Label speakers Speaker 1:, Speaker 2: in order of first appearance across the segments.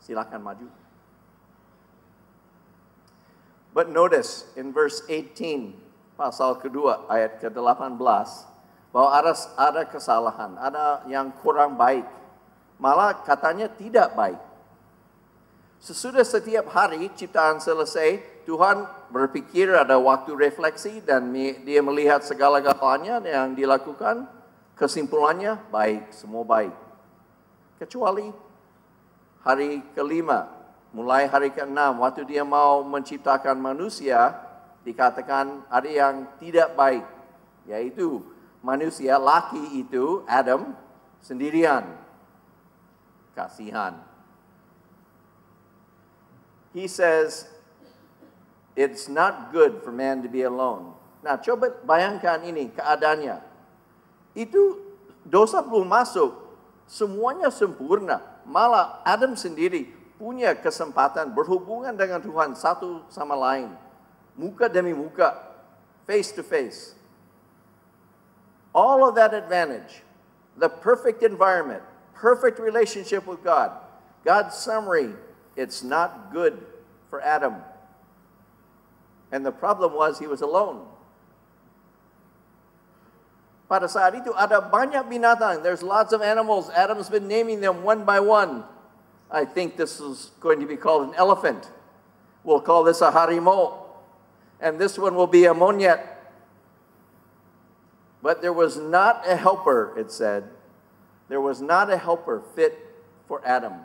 Speaker 1: Silakan maju. But notice in verse 18, pasal kedua, ayat ke-18, bahwa ada kesalahan, ada yang kurang baik. Malah katanya tidak baik. Sesudah setiap hari ciptaan selesai, Tuhan berpikir ada waktu refleksi dan dia melihat segala-galanya yang dilakukan, kesimpulannya baik, semua baik. Kecuali hari kelima, mulai hari ke-6, waktu dia mau menciptakan manusia, dikatakan ada yang tidak baik, yaitu manusia laki itu, Adam, sendirian. Kasihan. He says, it's not good for man to be alone. Nah, coba bayangkan ini keadaannya. Itu dosa belum masuk, semuanya sempurna. Malah Adam sendiri punya kesempatan berhubungan dengan Tuhan satu sama lain. Muka demi muka, face to face. All of that advantage, the perfect environment, perfect relationship with God. God's summary, it's not good for Adam. And the problem was he was alone. Pada saat itu ada banyak binatang. There's lots of animals. Adam's been naming them one by one. I think this is going to be called an elephant. We'll call this a harimau. And this one will be a monyet. But there was not a helper, it said. There was not a helper fit for Adam.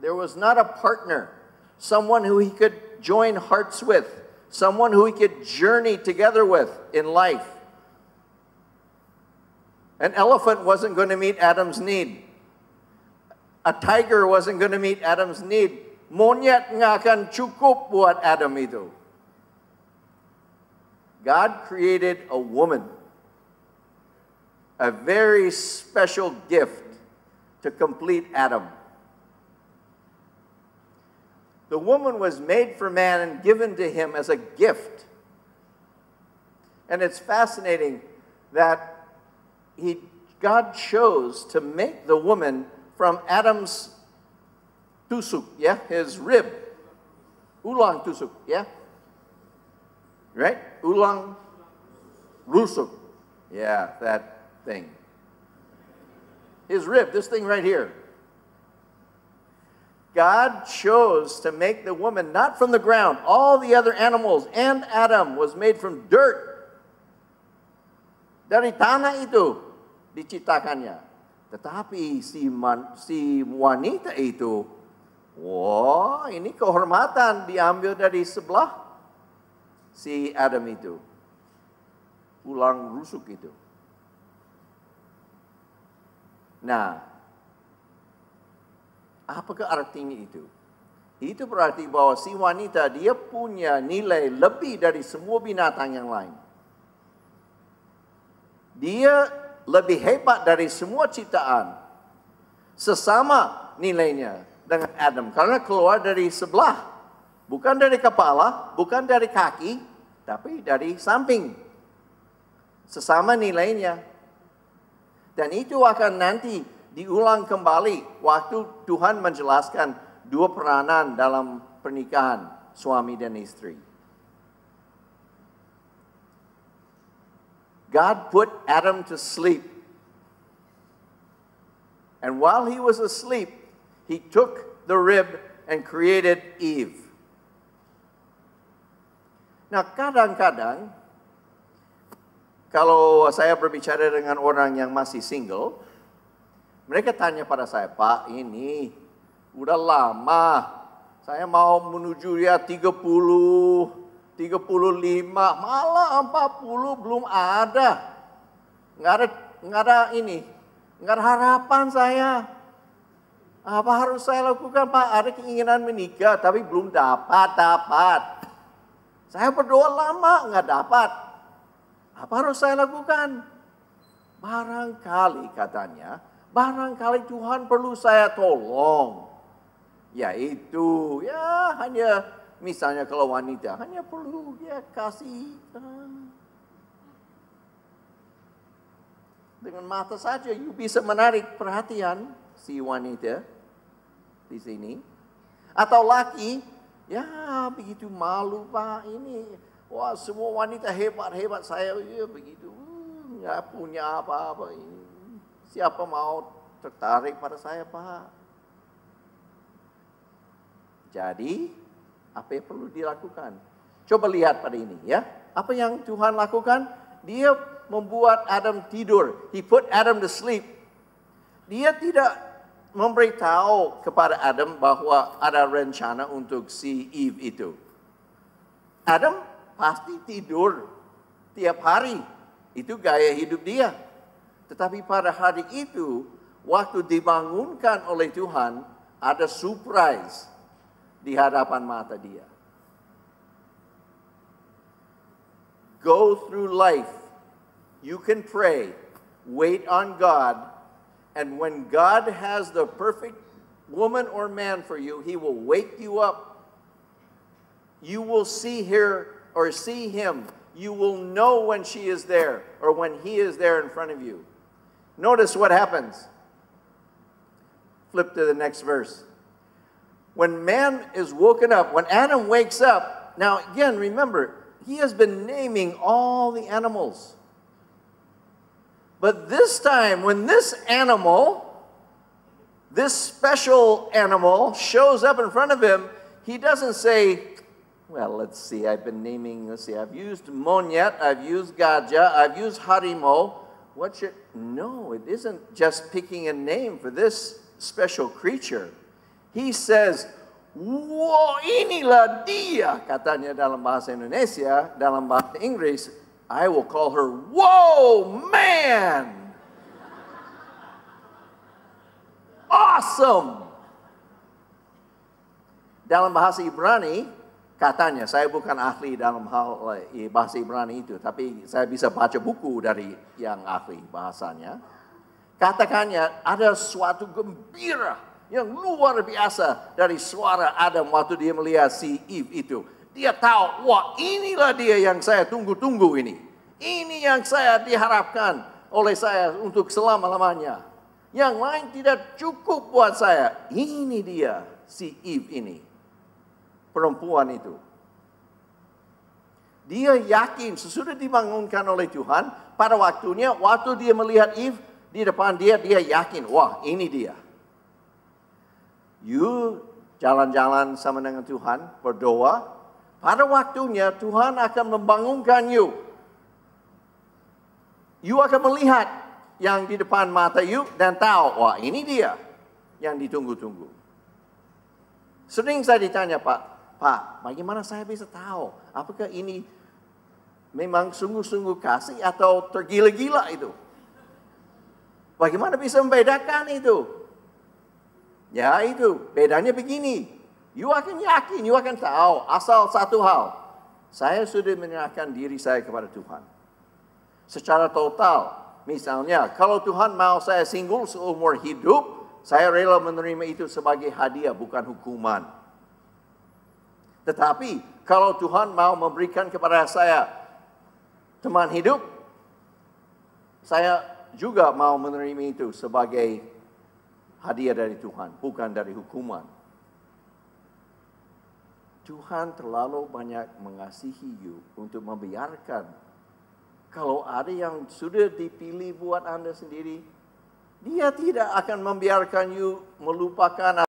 Speaker 1: There was not a partner. Someone who he could join hearts with. Someone who he could journey together with in life. An elephant wasn't going to meet Adam's need. A tiger wasn't going to meet Adam's need. Monyet nggak akan cukup buat Adam itu. God created a woman. A very special gift to complete Adam. The woman was made for man and given to him as a gift. And it's fascinating that God chose to make the woman from Adam's tusuk, his rib. Ulang tusuk, right? Ulang rusuk. Yeah, that thing. His rib, this thing right here. God chose to make the woman not from the ground. All the other animals and Adam was made from dirt. Dari tanah itu diciptakannya. Tetapi si wanita itu, wah, ini kehormatan diambil dari sebelah si Adam itu. Ulang rusuk itu. Nah, apakah artinya itu? Itu berarti bahwa si wanita dia punya nilai lebih dari semua binatang yang lain. Dia lebih hebat dari semua ciptaan. Sesama nilainya dengan Adam. Karena keluar dari sebelah. Bukan dari kepala, bukan dari kaki, tapi dari samping. Sesama nilainya. Dan itu akan nanti diulang kembali waktu Tuhan menjelaskan dua peranan dalam pernikahan suami dan istri. God put Adam to sleep. And while he was asleep, he took the rib and created Eve. Nah, kadang-kadang kalau saya berbicara dengan orang yang masih single, mereka tanya pada saya, Pak, ini udah lama, saya mau menuju ya 35, malah 40 belum ada. Nggak ada ini, nggak ada harapan saya. Apa harus saya lakukan, Pak? Ada keinginan menikah, tapi belum dapat. Saya berdoa lama, nggak dapat. Apa harus saya lakukan? Barangkali katanya, barangkali Tuhan perlu saya tolong. Yaitu, ya hanya misalnya kalau wanita, hanya perlu ya kasih. Dengan mata saja, you bisa menarik perhatian si wanita. di sini. Atau laki, ya begitu malu Pak, ini wah semua wanita hebat-hebat saya ya begitu, nggak punya apa-apa ini. Siapa mau tertarik pada saya Pak? Jadi apa yang perlu dilakukan? Coba lihat pada ini ya. Apa yang Tuhan lakukan? Dia membuat Adam tidur. He put Adam to sleep. Dia tidak memberitahu kepada Adam bahwa ada rencana untuk si Eve itu. Adam pasti tidur tiap hari. Itu gaya hidup dia. Tetapi pada hari itu, waktu dibangunkan oleh Tuhan, ada surprise di hadapan mata dia. Go through life. You can pray. Wait on God. And when God has the perfect woman or man for you, He will wake you up. You will see her or see him. You will know when she is there or when he is there in front of you. Notice what happens. Flip to the next verse. When man is woken up, when Adam wakes up, now again, remember, he has been naming all the animals. But this time, when this animal, this special animal shows up in front of him, he doesn't say, well, let's see, I've used monyet, I've used gajah, I've used harimau. No, it isn't just picking a name for this special creature. He says, wow, inilah dia, katanya dalam bahasa Indonesia, dalam bahasa Inggris, I will call her, whoa, man! Awesome! Dalam bahasa Ibrani, katanya, saya bukan ahli dalam hal bahasa Ibrani itu, tapi saya bisa baca buku dari yang ahli bahasanya. Katakannya, ada suatu gembira yang luar biasa dari suara Adam waktu dia melihat si Eve itu. Dia tahu, wah inilah dia yang saya tunggu-tunggu ini. Ini yang saya diharapkan oleh saya untuk selama-lamanya. Yang lain tidak cukup buat saya. Ini dia, si Eve ini. Perempuan itu. Dia yakin sesudah dibangunkan oleh Tuhan. Pada waktunya, waktu dia melihat Eve di depan dia, dia yakin, wah ini dia. You jalan-jalan sama dengan Tuhan, berdoa. Pada waktunya Tuhan akan membangunkan you. You akan melihat yang di depan mata you dan tahu, wah ini dia yang ditunggu-tunggu. Sering saya ditanya, Pak, bagaimana saya bisa tahu? Apakah ini memang sungguh-sungguh kasih atau tergila-gila itu? Bagaimana bisa membedakan itu? Ya itu, bedanya begini. You akan yakin, you akan tahu asal satu hal. Saya sudah menyerahkan diri saya kepada Tuhan. Secara total, misalnya kalau Tuhan mau saya single seumur hidup, saya rela menerima itu sebagai hadiah, bukan hukuman. Tetapi kalau Tuhan mau memberikan kepada saya teman hidup, saya juga mau menerima itu sebagai hadiah dari Tuhan, bukan dari hukuman. Tuhan terlalu banyak mengasihi you untuk membiarkan. Kalau ada yang sudah dipilih buat Anda sendiri, dia tidak akan membiarkan you melupakan